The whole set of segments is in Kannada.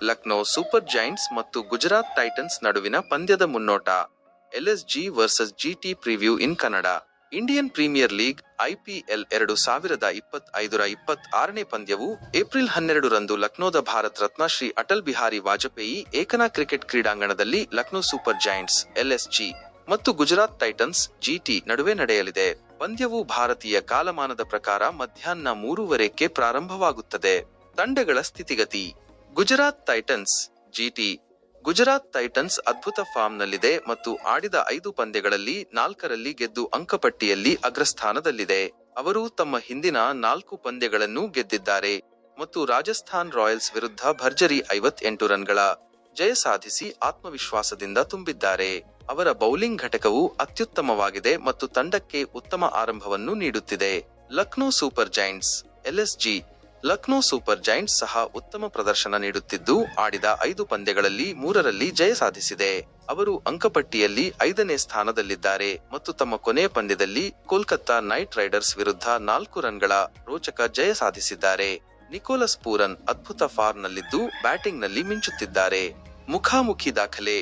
ಲಕ್ನೋ ಸೂಪರ್ ಜೈಂಟ್ಸ್ ಮತ್ತು ಗುಜರಾತ್ ಟೈಟನ್ಸ್ ನಡುವಿನ ಪಂದ್ಯದ ಮುನ್ನೋಟ. LSG versus GT preview in Kannada. Indian Premier League IPL 2025ರ 26ನೇ ಪಂದ್ಯವು ಏಪ್ರಿಲ್ 12ರಂದು ಲಕ್ನೋದ ಭಾರತ ರತ್ನ ಶ್ರೀ ಅಟಲ್ ಬಿಹಾರಿ ವಾಜಪೇಯಿ ಏಕನಾ ಕ್ರಿಕೆಟ್ ಕ್ರೀಡಾಂಗಣದಲ್ಲಿ ಲಕ್ನೋ ಸೂಪರ್ ಜೈಂಟ್ಸ್ LSG ಮತ್ತು ಗುಜರಾತ್ ಟೈಟನ್ಸ್ GT ನಡುವೆ ನಡೆಯಲಿದೆ. ಪಂದ್ಯವು ಭಾರತೀಯ ಕಾಲಮಾನದ ಪ್ರಕಾರ ಮಧ್ಯಾಹ್ನ 3:15ಕ್ಕೆ ಪ್ರಾರಂಭವಾಗುತ್ತದೆ. ತಂಡಗಳ ಸ್ಥಿತಿಗತಿ. Gujarat Titans GT. Gujarat Titans ಅದ್ಭುತ ಫಾರ್ಮ್ನಲ್ಲಿದೆ ಮತ್ತು ಆಡಿದ 5 ಪಂದ್ಯಗಳಲ್ಲಿ 4ರಲ್ಲಿ ಗೆದ್ದು ಅಂಕಪಟ್ಟಿಯಲ್ಲಿ ಅಗ್ರಸ್ಥಾನದಲ್ಲಿದೆ. ಅವರು ತಮ್ಮ ಹಿಂದಿನ 4 ಪಂದ್ಯಗಳನ್ನು ಗೆದ್ದಿದ್ದಾರೆ ಮತ್ತು ರಾಜಸ್ಥಾನ್ ರಾಯಲ್ಸ್ ವಿರುದ್ಧ ಭರ್ಜರಿ 58 ರನ್ಗಳ ಜಯ ಸಾಧಿಸಿ ಆತ್ಮವಿಶ್ವಾಸದಿಂದ ತುಂಬಿದ್ದಾರೆ. ಅವರ ಬೌಲಿಂಗ್ ಘಟಕವು ಅತ್ಯುತ್ತಮವಾಗಿದೆ ಮತ್ತು ತಂಡಕ್ಕೆ ಉತ್ತಮ ಆರಂಭವನ್ನು ನೀಡುತ್ತಿದೆ. Lucknow Super Giants LSG. Lucknow Super Giants ಸಹ ಉತ್ತಮ ಪ್ರದರ್ಶನ ನೀಡುತ್ತಿದ್ದು ಆಡಿದ 5 ಪಂದ್ಯಗಳಲ್ಲಿ 3ರಲ್ಲಿ ಜಯ ಸಾಧಿಸಿದೆ. ಅವರು ಅಂಕಪಟ್ಟಿಯಲ್ಲಿ 5ನೇ ಸ್ಥಾನದಲ್ಲಿದ್ದಾರೆ ಮತ್ತು ತಮ್ಮ ಕೊನೆಯ ಪಂದ್ಯದಲ್ಲಿ ಕೋಲ್ಕತ್ತಾ ನೈಟ್ ರೈಡರ್ಸ್ ವಿರುದ್ಧ 4 ರನ್ಗಳ ರೋಚಕ ಜಯ ಸಾಧಿಸಿದ್ದಾರೆ. ನಿಕೋಲಸ್ ಪೂರನ್ ಅದ್ಭುತ ಫಾರ್ಮ್ನಲ್ಲಿದ್ದು ಬ್ಯಾಟಿಂಗ್ನಲ್ಲಿ ಮಿಂಚುತ್ತಿದ್ದಾರೆ. ಮುಖಾಮುಖಿ ದಾಖಲೆ.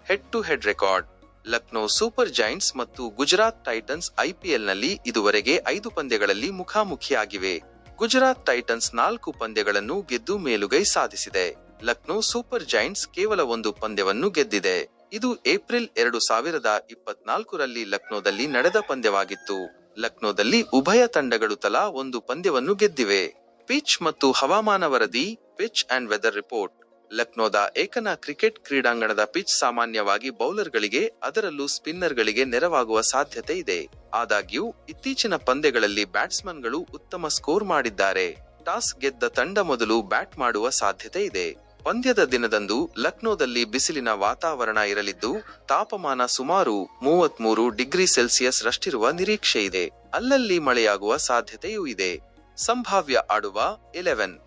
Head to head record. Lucknow Super Giants ಮತ್ತು ಗುಜರಾತ್ ಟೈಟನ್ಸ್ IPLನಲ್ಲಿ ಇದುವರೆಗೆ 5 ಪಂದ್ಯಗಳಲ್ಲಿ ಮುಖಾಮುಖಿಯಾಗಿವೆ. ಗುಜರಾತ್ ಟೈಟನ್ಸ್ 4 ಪಂದ್ಯಗಳನ್ನು ಗೆದ್ದು ಮೇಲುಗೈ ಸಾಧಿಸಿದೆ. ಲಕ್ನೋ ಸೂಪರ್ ಜೈಂಟ್ಸ್ ಕೇವಲ 1 ಪಂದ್ಯವನ್ನು ಗೆದ್ದಿದೆ. ಇದು ಏಪ್ರಿಲ್ 2024ರಲ್ಲಿ ಲಕ್ನೋದಲ್ಲಿ ನಡೆದ ಪಂದ್ಯವಾಗಿತ್ತು. ಲಕ್ನೋದಲ್ಲಿ ಉಭಯ ತಂಡಗಳು ತಲಾ 1 ಪಂದ್ಯವನ್ನು ಗೆದ್ದಿವೆ. ಪಿಚ್ ಮತ್ತು ಹವಾಮಾನ ವರದಿ. Pitch and weather report. ಲಕ್ನೋದ ಏಕನಾ ಕ್ರಿಕೆಟ್ ಕ್ರೀಡಾಂಗಣದ ಪಿಚ್ ಸಾಮಾನ್ಯವಾಗಿ ಬೌಲರ್ಗಳಿಗೆ ಅದರಲ್ಲೂ ಸ್ಪಿನ್ನರ್ಗಳಿಗೆ ನೆರವಾಗುವ ಸಾಧ್ಯತೆ ಇದೆ. ಆದಾಗ್ಯೂ ಇತ್ತೀಚಿನ ಪಂದ್ಯಗಳಲ್ಲಿ ಬ್ಯಾಟ್ಸ್ಮನ್ಗಳು ಉತ್ತಮ ಸ್ಕೋರ್ ಮಾಡಿದ್ದಾರೆ. ಟಾಸ್ ಗೆದ್ದ ತಂಡ ಮೊದಲು ಬ್ಯಾಟ್ ಮಾಡುವ ಸಾಧ್ಯತೆ ಇದೆ. ಪಂದ್ಯದ ದಿನದಂದು ಲಕ್ನೋದಲ್ಲಿ ಬಿಸಿಲಿನ ವಾತಾವರಣ ಇರಲಿದ್ದು ತಾಪಮಾನ ಸುಮಾರು 33 ಡಿಗ್ರಿ ಸೆಲ್ಸಿಯಸ್ ರಷ್ಟಿರುವ ನಿರೀಕ್ಷೆ ಇದೆ. ಅಲ್ಲಲ್ಲಿ ಮಳೆಯಾಗುವ ಸಾಧ್ಯತೆಯೂ ಇದೆ. ಸಂಭಾವ್ಯ ಆಡುವ 11.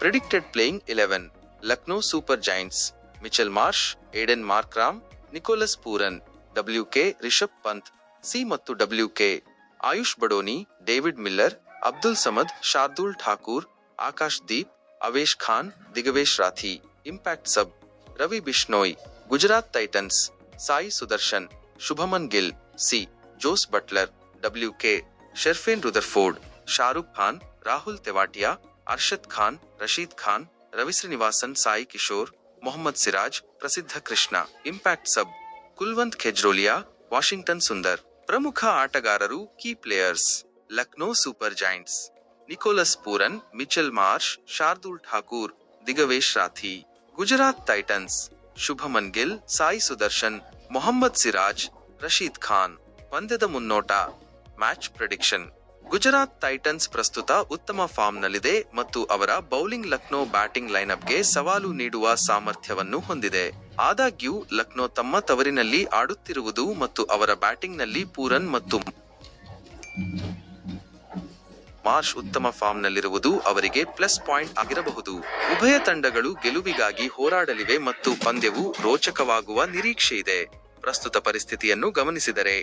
Predicted playing 11. Lucknow Super Giants Mitchell Marsh, Aiden Markram, Nicholas Pooran, WK Rishabh Pant, C ಮತ್ತು WK Ayush Badoni, David Miller, Abdul Samad, Shardul Thakur, Akash Deep, Avesh Khan, Digvesh Rathi. Impact sub. Ravi Bishnoi. Gujarat Titans Sai Sudharsan, Shubman Gill, C Jos Buttler, WK Sherfane Rutherford, Shahrukh Khan, Rahul Tewatia, Arshad Khan, Rashid Khan, Ravisrinivasan, Sai Kishore, Mohammed Siraj, Prasidh Krishna. Impact sub. Kulwant ಖೆಜ್ರೋಲಿಯಾ, Washington Sundar. ಪ್ರಮುಖ ಆಟಗಾರರು. Key players. Lucknow Super Giants Nicholas Pooran, Mitchell Marsh, Shardul Thakur, Digvesh Rathi. Gujarat Titans Shubman Gill, Sai Sudharsan, Mohammed Siraj, Rashid Khan. ಪಂದ್ಯದ ಮುನ್ನೋಟ. Match prediction. ಗುಜರಾತ್ ಟೈಟನ್ಸ್ ಪ್ರಸ್ತುತ ಉತ್ತಮ ಫಾರ್ಮ್ನಲ್ಲಿದೆ ಮತ್ತು ಅವರ ಬೌಲಿಂಗ್ ಲಕ್ನೋ ಬ್ಯಾಟಿಂಗ್ ಲೈನ್ಅಪ್ಗೆ ಸವಾಲು ನೀಡುವ ಸಾಮರ್ಥ್ಯವನ್ನು ಹೊಂದಿದೆ. ಆದಾಗ್ಯೂ ಲಕ್ನೋ ತಮ್ಮ ತವರಿನಲ್ಲಿ ಆಡುತ್ತಿರುವುದು ಮತ್ತು ಅವರ ಬ್ಯಾಟಿಂಗ್ನಲ್ಲಿ ಪೂರನ್ ಮತ್ತು ಮಾರ್ಷ್ ಉತ್ತಮ ಫಾರ್ಮ್ನಲ್ಲಿರುವುದು ಅವರಿಗೆ ಪ್ಲಸ್ ಪಾಯಿಂಟ್ ಆಗಿರಬಹುದು. ಉಭಯ ತಂಡಗಳು ಗೆಲುವಿಗಾಗಿ ಹೋರಾಡಲಿವೆ ಮತ್ತು ಪಂದ್ಯವು ರೋಚಕವಾಗುವ ನಿರೀಕ್ಷೆಯಿದೆ. ಪ್ರಸ್ತುತ ಪರಿಸ್ಥಿತಿಯನ್ನು ಗಮನಿಸಿದರೆ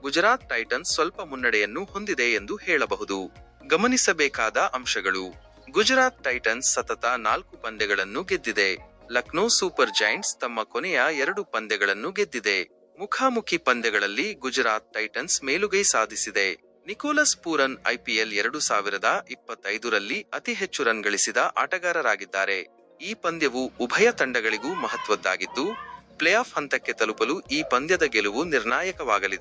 ಗುಜರಾತ್ ಟೈಟನ್ಸ್ ಸ್ವಲ್ಪ ಮುನ್ನಡೆಯನ್ನು ಹೊಂದಿದೆ ಎಂದು ಹೇಳಬಹುದು. ಗಮನಿಸಬೇಕಾದ ಅಂಶಗಳು. ಗುಜರಾತ್ ಟೈಟನ್ಸ್ ಸತತ 4 ಪಂದ್ಯಗಳನ್ನು ಗೆದ್ದಿದೆ. ಲಕ್ನೋ ಸೂಪರ್ ಜೈಂಟ್ಸ್ ತಮ್ಮ ಕೊನೆಯ 2 ಪಂದ್ಯಗಳನ್ನು ಗೆದ್ದಿದೆ. ಮುಖಾಮುಖಿ ಪಂದ್ಯಗಳಲ್ಲಿ ಗುಜರಾತ್ ಟೈಟನ್ಸ್ ಮೇಲುಗೈ ಸಾಧಿಸಿದೆ. ನಿಕೋಲಸ್ ಪೂರನ್ IPL 2025ರಲ್ಲಿ ಅತಿ ಹೆಚ್ಚು ರನ್ ಗಳಿಸಿದ ಆಟಗಾರರಾಗಿದ್ದಾರೆ. ಈ ಪಂದ್ಯವು ಉಭಯ ತಂಡಗಳಿಗೂ ಮಹತ್ವದ್ದಾಗಿದ್ದು ಪ್ಲೇ ಆಫ್ ಹಂತಕ್ಕೆ ತಲುಪಲು ಈ ಪಂದ್ಯದ ಗೆಲುವು ನಿರ್ಣಾಯಕವಾಗಲಿದೆ.